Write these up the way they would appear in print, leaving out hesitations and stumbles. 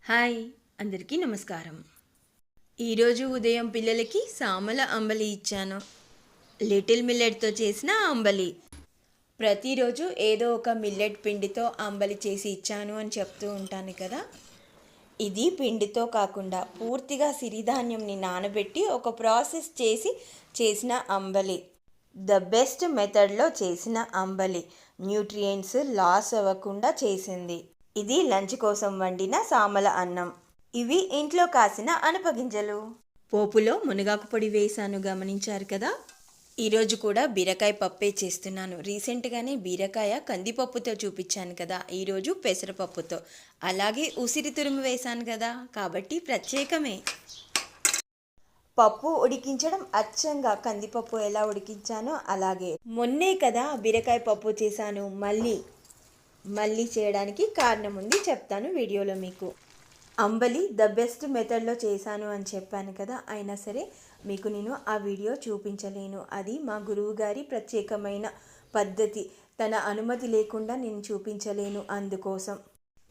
Hi, అందరికీ నమస్కారం. ఈరోజు ఉదయం పిల్లలకి సామల అంబలి ఇచ్చాను. లిటిల్ మిల్లెట్తో చేసిన అంబలి. ప్రతిరోజు ఏదో ఒక మిల్లెట్ పిండితో అంబలి చేసి ఇచ్చాను అని చెప్తూ ఉంటాను కదా. ఇది పిండితో కాకుండా పూర్తిగా సిరిధాన్యంని నానబెట్టి ఒక ప్రాసెస్ చేసిన అంబలి. ద బెస్ట్ మెథడ్లో చేసిన అంబలి. న్యూట్రియంట్స్ లాస్ అవ్వకుండా చేసింది. ఇది లంచ్ కోసం వండిన సామల అన్నం. ఇవి ఇంట్లో కాసిన అనపగింజలు. పోపులో మునగాకు పొడి వేసాను, గమనించారు కదా. ఈరోజు కూడా బీరకాయ పప్పే చేస్తున్నాను. రీసెంట్గానే బీరకాయ కందిపప్పుతో చూపించాను కదా. ఈరోజు పెసరపప్పుతో, అలాగే ఉసిరి తురుము వేశాను కదా, కాబట్టి ప్రత్యేకమే. పప్పు ఉడికించడం అచ్చంగా కందిపప్పు ఎలా ఉడికించానో అలాగే. మొన్నే కదా బీరకాయ పప్పు చేశాను, మళ్ళీ చేయడానికి కారణం ఉంది, చెప్తాను వీడియోలో మీకు. అంబలి ద బెస్ట్ మెథడ్లో చేశాను అని చెప్పాను కదా, అయినా సరే మీకు నేను ఆ వీడియో చూపించలేను. అది మా గురువు గారి ప్రత్యేకమైన పద్ధతి. తన అనుమతి లేకుండా నేను చూపించలేను. అందుకోసం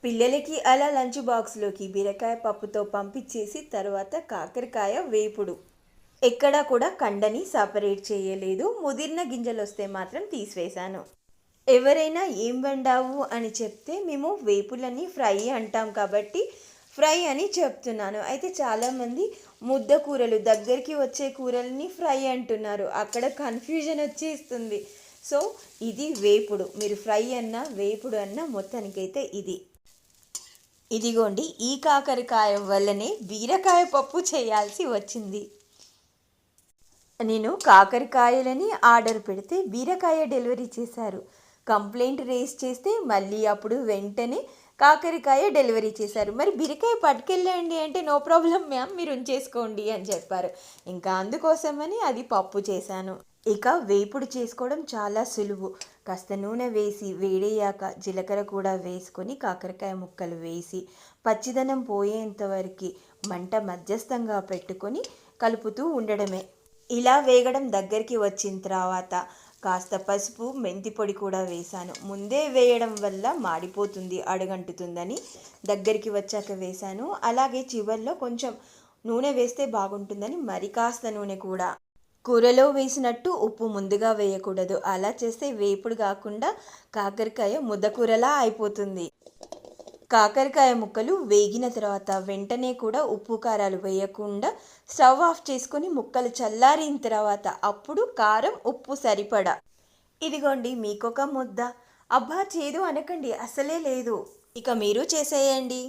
పిల్లలకి అలా లంచ్ బాక్స్లోకి బీరకాయ పప్పుతో పంపించేసి తర్వాత కాకరకాయ వేపుడు. ఎక్కడా కూడా కండని సపరేట్ చేయలేదు. ముదిరిన గింజలు వస్తే మాత్రం తీసివేశాను. ఎవరైనా ఏం వండావు అని చెప్తే మేము వేపులని ఫ్రై అంటాం కాబట్టి ఫ్రై అని చెప్తున్నాను. అయితే చాలామంది ముద్ద కూరలు, దగ్గరికి వచ్చే కూరల్ని ఫ్రై అంటున్నారు. అక్కడ కన్ఫ్యూజన్ వచ్చేస్తుంది. సో ఇది వేపుడు. మీరు ఫ్రై అన్నా వేపుడు అన్నా మొత్తానికైతే ఇది. ఇదిగోండి, ఈ కాకరకాయ వల్లనే బీరకాయ పప్పు చేయాల్సి వచ్చింది. నేను కాకరకాయలని ఆర్డర్ పెడితే బీరకాయ డెలివరీ చేశారు. కంప్లైంట్ రేస్ చేస్తే మళ్ళీ అప్పుడు వెంటనే కాకరకాయ డెలివరీ చేశారు. మరి బీరకాయ పట్టుకెళ్ళండి అంటే నో ప్రాబ్లం మ్యామ్, మీరు ఉంచేసుకోండి అని చెప్పారు. ఇంకా అందుకోసమని అది పప్పు చేశాను. ఇక వేపుడు చేసుకోవడం చాలా సులువు. కాస్త నూనె వేసి వేడయ్యాక జీలకర్ర కూడా వేసుకొని కాకరకాయ ముక్కలు వేసి పచ్చిదనం పోయేంత వరకు మంట మధ్యస్థంగా పెట్టుకొని కలుపుతూ ఉండడమే. ఇలా వేగడం దగ్గరికి వచ్చిన తర్వాత కాస్త పసుపు, మెంతి పొడి కూడా వేశాను. ముందే వేయడం వల్ల మాడిపోతుంది, అడుగంటుతుందని దగ్గరికి వచ్చాక వేశాను. అలాగే చివర్లో కొంచెం నూనె వేస్తే బాగుంటుందని మరి కాస్త నూనె కూడా. కూరలో వేసినట్టు ఉప్పు ముందుగా వేయకూడదు. అలా చేస్తే వేపుడు కాకుండా కాకరకాయ ముద్దకూరలా అయిపోతుంది. కాకరకాయ ముక్కలు వేగిన తర్వాత వెంటనే కూడా ఉప్పు కారాలు వేయకుండా స్టవ్ ఆఫ్ చేసుకొని ముక్కలు చల్లారిన తర్వాత అప్పుడు కారం, ఉప్పు సరిపడా. ఇదిగోండి మీకొక ముద్ద. అబ్బా చేదు అనకండి, అసలే లేదు. ఇక మీరు చేసేయండి.